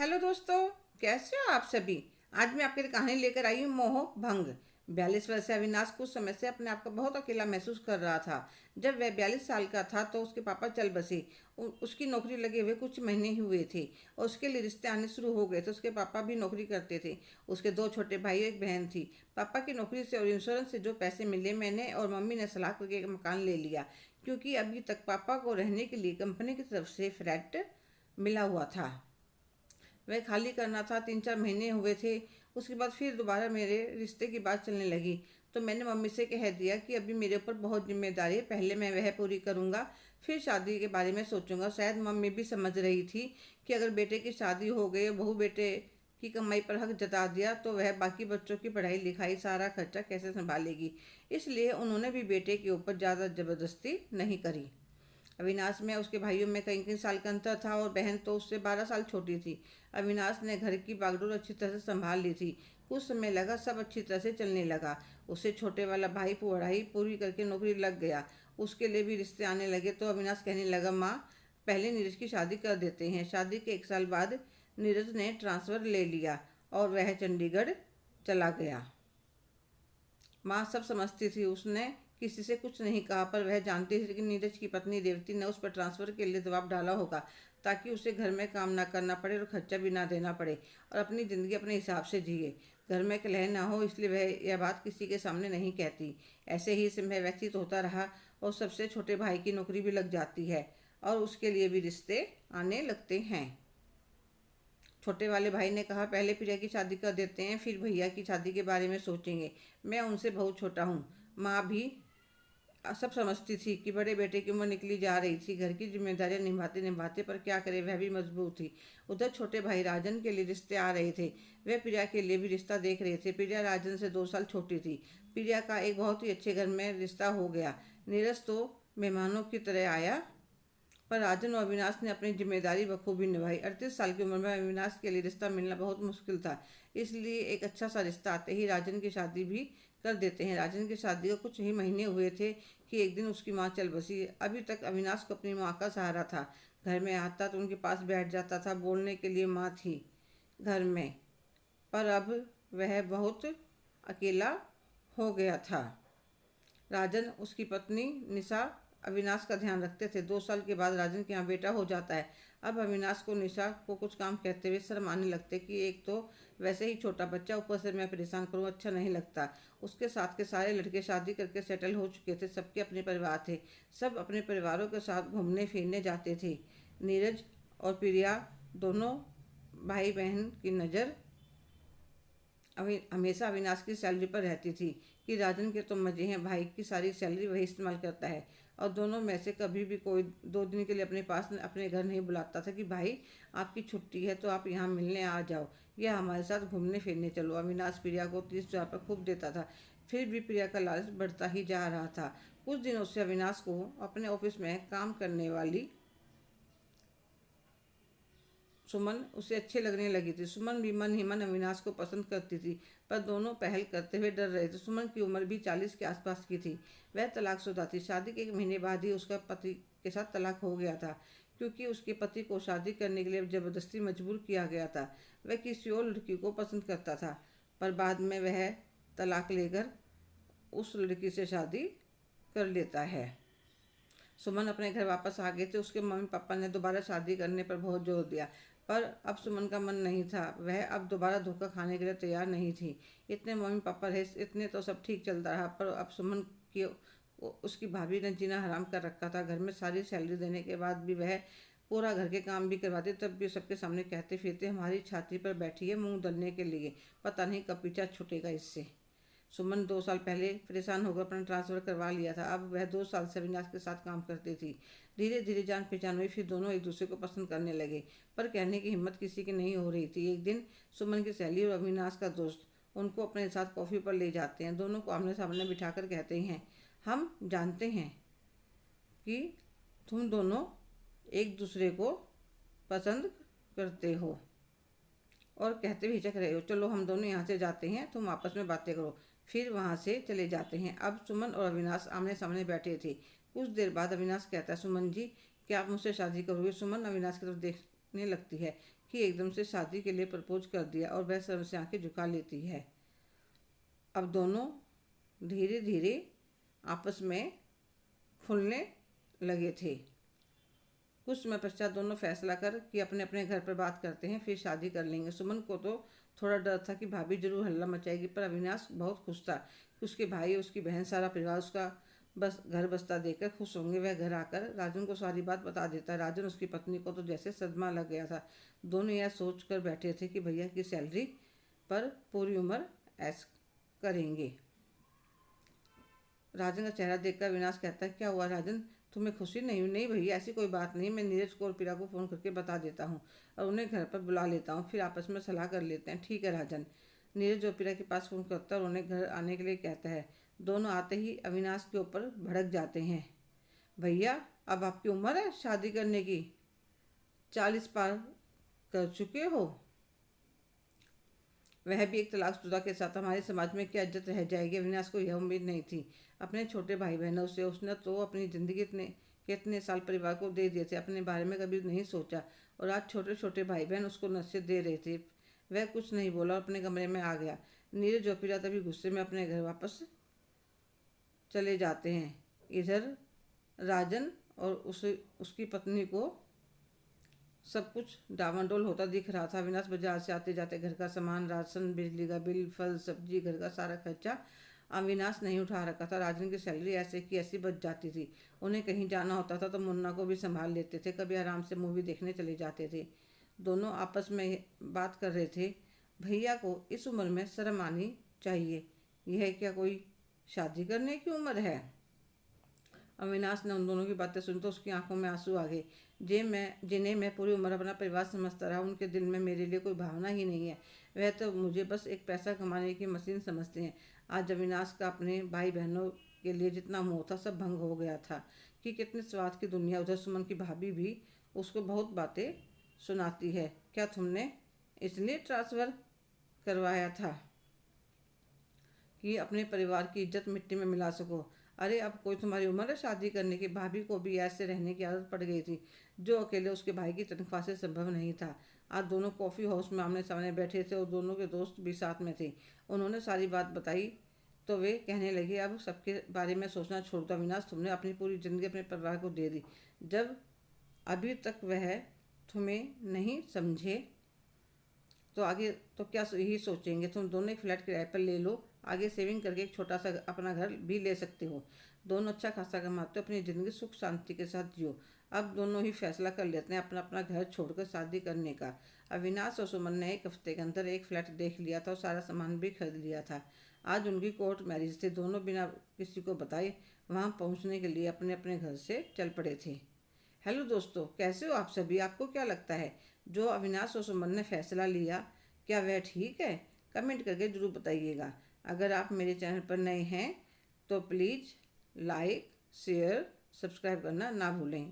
Hello दोस्तों, कैसे हो आप सभी। आज मैं आपके लिए कहानी लेकर आई हूँ मोह भंग। 42 वर्षीय अविनाश कुछ समय से अपने आप को बहुत अकेला महसूस कर रहा था। जब वह 42 साल का था तो उसके पापा चल बसे। उसकी नौकरी लगे हुए कुछ महीने ही हुए थे और उसके लिए रिश्ते आने शुरू हो गए थे। उसके पापा भी नौकरी करते थे। उसके दो छोटे भाई और एक बहन थी। पापा की नौकरी से और इंश्योरेंस से जो पैसे मिले, मैंने और मम्मी ने सलाह करके एक मकान ले लिया, क्योंकि अभी तक पापा को रहने के लिए कंपनी की तरफ से फ्लैट मिला हुआ था। वह खाली करना था। 3-4 महीने हुए थे। उसके बाद फिर दोबारा मेरे रिश्ते की बात चलने लगी, तो मैंने मम्मी से कह दिया कि अभी मेरे ऊपर बहुत जिम्मेदारी है, पहले मैं वह पूरी करूँगा, फिर शादी के बारे में सोचूंगा। शायद मम्मी भी समझ रही थी कि अगर बेटे की शादी हो गई, बहू बेटे की कमाई पर हक जता दिया, तो वह बाकी बच्चों की पढ़ाई लिखाई सारा खर्चा कैसे संभालेगी। इसलिए उन्होंने भी बेटे के ऊपर ज़्यादा ज़बरदस्ती नहीं करी। अविनाश में उसके भाइयों में कई कई साल का अंतर था और बहन तो उससे 12 साल छोटी थी। अविनाश ने घर की बागडोर अच्छी तरह से संभाल ली थी। कुछ समय लगा, सब अच्छी तरह से चलने लगा। उससे छोटे वाला भाई पढ़ाई पूरी करके नौकरी लग गया। उसके लिए भी रिश्ते आने लगे तो अविनाश कहने लगा, माँ पहले नीरज की शादी कर देते हैं। शादी के 1 साल बाद नीरज ने ट्रांसफ़र ले लिया और वह चंडीगढ़ चला गया। माँ सब समझती थी। उसने किसी से कुछ नहीं कहा, पर वह जानती थी कि नीरज की पत्नी रेवती ने उस पर ट्रांसफ़र के लिए दबाव डाला होगा, ताकि उसे घर में काम ना करना पड़े और खर्चा भी ना देना पड़े और अपनी ज़िंदगी अपने हिसाब से जिए। घर में कलह ना हो, इसलिए वह यह बात किसी के सामने नहीं कहती। ऐसे ही समय व्यतीत होता रहा और सबसे छोटे भाई की नौकरी भी लग जाती है और उसके लिए भी रिश्ते आने लगते हैं। छोटे वाले भाई ने कहा, पहले प्रिया की शादी कर देते हैं, फिर भैया की शादी के बारे में सोचेंगे। मैं उनसे बहुत छोटा हूँ। माँ भी सब समझती थी कि बड़े बेटे की उम्र निकली जा रही थी। घर की जिम्मेदारियां निभाते निभाते, पर क्या करे, वह भी मजबूर थी। उधर छोटे भाई राजन के लिए रिश्ते आ रहे थे। वे प्रिया के लिए भी रिश्ता देख रहे थे। प्रिया राजन से 2 साल छोटी थी। प्रिया का एक बहुत ही अच्छे घर में रिश्ता हो गया। नीरज तो मेहमानों की तरह आया, पर राजन और अविनाश ने अपनी जिम्मेदारी बखूबी निभाई। 38 साल की उम्र में अविनाश के लिए रिश्ता मिलना बहुत मुश्किल था, इसलिए एक अच्छा सा रिश्ता आते ही राजन की शादी भी कर देते हैं। राजन की शादी को कुछ ही महीने हुए थे कि एक दिन उसकी माँ चल बसी। अभी तक अविनाश को अपनी माँ का सहारा था। घर में आता तो उनके पास बैठ जाता था, बोलने के लिए माँ थी घर में, पर अब वह बहुत अकेला हो गया था। राजन, उसकी पत्नी निशा अविनाश का ध्यान रखते थे। 2 साल के बाद राजन के यहाँ बेटा हो जाता है। अब अविनाश को निशा को कुछ काम कहते हुए शर्म आने लगते कि एक तो वैसे ही छोटा बच्चा, ऊपर से मैं परेशान करूँ, अच्छा नहीं लगता। उसके साथ के सारे लड़के शादी करके सेटल हो चुके थे, सबके अपने परिवार थे। सब अपने परिवारों के साथ घूमने फिरने जाते थे। नीरज और प्रिया दोनों भाई बहन की नज़र हमेशा अविनाश की सैलरी पर रहती थी कि राजन के तो मज़े हैं, भाई की सारी सैलरी वही इस्तेमाल करता है। और दोनों में से कभी भी कोई 2 दिन के लिए अपने पास अपने घर नहीं बुलाता था कि भाई आपकी छुट्टी है तो आप यहाँ मिलने आ जाओ या हमारे साथ घूमने फिरने चलो। अविनाश प्रिया को 30,000 पर खूब देता था, फिर भी प्रिया का लालच बढ़ता ही जा रहा था। कुछ दिनों से अविनाश को अपने ऑफिस में काम करने वाली सुमन उसे अच्छे लगने लगी थी। सुमन भी मन ही मन अविनाश को पसंद करती थी, पर दोनों पहल करते हुए डर रहे थे। सुमन की उम्र भी 40 के आसपास की थी। वह तलाकशुदा थी। शादी के 1 महीने बाद ही उसका पति के साथ तलाक हो गया था, क्योंकि उसके पति को शादी करने के लिए जबरदस्ती मजबूर किया गया था। वह किसी और लड़की को पसंद करता था, पर बाद में वह तलाक लेकर उस लड़की से शादी कर लेता है। सुमन अपने घर वापस आ गए थे। उसके मम्मी पापा ने दोबारा शादी करने पर बहुत जोर दिया, पर अब सुमन का मन नहीं था। वह अब दोबारा धोखा खाने के लिए तैयार नहीं थी। इतने मम्मी पापा रहे, इतने तो सब ठीक चलता रहा, पर अब सुमन की उसकी भाभी ने जीना हराम कर रखा था। घर में सारी सैलरी देने के बाद भी वह पूरा घर के काम भी करवाते, तब भी सबके सामने कहते फिरते, हमारी छाती पर बैठी है मूंग दलने के लिए, पता नहीं कब पीछा छूटेगा इससे। सुमन 2 साल पहले परेशान होकर अपना ट्रांसफ़र करवा लिया था। अब वह 2 साल से अविनाश के साथ काम करती थी। धीरे धीरे जान पहचान हुई, फिर दोनों एक दूसरे को पसंद करने लगे, पर कहने की हिम्मत किसी की नहीं हो रही थी। एक दिन सुमन की सहेली और अविनाश का दोस्त उनको अपने साथ कॉफ़ी पर ले जाते हैं। दोनों को आमने सामने बिठाकर कहते हैं, हम जानते हैं कि तुम दोनों एक दूसरे को पसंद करते हो और कहते हुए हिचक रहे हो, चलो हम दोनों यहाँ से जाते हैं, तुम आपस में बातें करो। फिर वहाँ से चले जाते हैं। अब सुमन और अविनाश आमने सामने बैठे थे। कुछ देर बाद अविनाश कहता है, सुमन जी क्या आप मुझसे शादी करोगे। सुमन अविनाश की तरफ देखने लगती है। कि एकदम से शादी के लिए प्रपोज कर दिया और वह शर्म से आंखें झुका लेती है। अब दोनों धीरे धीरे आपस में खुलने लगे थे। कुछ समय पश्चात दोनों फैसला कर कि अपने अपने घर पर बात करते हैं, फिर शादी कर लेंगे। सुमन को तो थोड़ा डर था कि भाभी जरूर हल्ला मचाएगी, पर अविनाश बहुत खुश था कि उसके भाई, उसकी बहन, सारा परिवार उसका बस घर बसता देखकर खुश होंगे। वह घर आकर राजन को सारी बात बता देता। राजन, उसकी पत्नी को तो जैसे सदमा लग गया था। दोनों यह सोच कर बैठे थे कि भैया की सैलरी पर पूरी उम्र ऐश करेंगे। राजन का चेहरा देखकर विनाश कहता है, क्या हुआ राजन, तुम्हें खुशी नहीं हुई? नहीं भैया, ऐसी कोई बात नहीं, मैं नीरज को और पीरा को फ़ोन करके बता देता हूँ और उन्हें घर पर बुला लेता हूँ, फिर आपस में सलाह कर लेते हैं। ठीक है राजन। नीरज और पीरा के पास फ़ोन करता है और उन्हें घर आने के लिए कहता है। दोनों आते ही अविनाश के ऊपर भड़क जाते हैं। भैया, अब आपकी उम्र है शादी करने की, 40 पार कर चुके हो, वह भी एक तलाकशुदा के साथ। हमारे समाज में क्या इज्जत रह जाएगी? अविनाश को यह उम्मीद नहीं थी। अपने छोटे भाई बहनों से उसने तो अपनी ज़िंदगी कितने साल परिवार को दे दिए थे, अपने बारे में कभी नहीं सोचा, और आज छोटे छोटे भाई बहन उसको नसीहत दे रहे थे। वह कुछ नहीं बोला और अपने कमरे में आ गया। नीरज और पीरा तभी गुस्से में अपने घर वापस चले जाते हैं। इधर राजन और उसकी पत्नी को सब कुछ डामाडोल होता दिख रहा था। अविनाश बाजार से आते जाते घर का सामान, राशन, बिजली का बिल, फल सब्जी, घर का सारा खर्चा अविनाश नहीं उठा रखा था। राजन की सैलरी ऐसे की ऐसी बच जाती थी। उन्हें कहीं जाना होता था तो मुन्ना को भी संभाल लेते थे। कभी आराम से मूवी देखने चले जाते थे। दोनों आपस में बात कर रहे थे। भैया को इस उम्र में शर्म आनी चाहिए, यह क्या कोई शादी करने की उम्र है? अविनाश ने उन दोनों की बातें सुनी तो उसकी आंखों में आंसू आ गए। जिन्हें मैं पूरी उम्र अपना परिवार समझता रहा, उनके दिल में मेरे लिए कोई भावना ही नहीं है। वह तो मुझे बस एक पैसा कमाने की मशीन समझते हैं। आज अविनाश का अपने भाई बहनों के लिए जितना मोह था सब भंग हो गया था। कि कितने स्वाद की दुनिया। उधर सुमन की भाभी भी उसको बहुत बातें सुनाती है। क्या तुमने इसलिए ट्रांसफ़र करवाया था कि अपने परिवार की इज्जत मिट्टी में मिला सको? अरे अब कोई तुम्हारी उम्र है शादी करने की? भाभी को भी ऐसे रहने की आदत पड़ गई थी, जो अकेले उसके भाई की तनख्वाह से संभव नहीं था। आज दोनों कॉफ़ी हाउस में आमने सामने बैठे थे और दोनों के दोस्त भी साथ में थे। उन्होंने सारी बात बताई तो वे कहने लगे, अब सबके बारे में सोचना छोड़ दो अविनाश, तुमने अपनी पूरी ज़िंदगी अपने परिवार को दे दी। जब अभी तक वह तुम्हें नहीं समझे तो आगे तो क्या यही सोचेंगे? तुम दोनों एक फ्लैट किराए पर ले लो, आगे सेविंग करके एक छोटा सा अपना घर भी ले सकते हो। दोनों अच्छा खासा कमाते हो, अपनी ज़िंदगी सुख शांति के साथ जियो। अब दोनों ही फैसला कर लेते हैं अपना अपना घर छोड़कर शादी करने का। अविनाश और सुमन ने एक हफ्ते के अंदर एक फ्लैट देख लिया था और सारा सामान भी खरीद लिया था। आज उनकी कोर्ट मैरिज थी। दोनों बिना किसी को बताए वहाँ पहुँचने के लिए अपने अपने घर से चल पड़े थे। हेलो दोस्तों, कैसे हो आप सभी? आपको क्या लगता है जो अविनाश और सुमन ने फैसला लिया, क्या वह ठीक है? कमेंट करके ज़रूर बताइएगा। अगर आप मेरे चैनल पर नए हैं तो प्लीज़ लाइक, शेयर, सब्सक्राइब करना ना भूलें।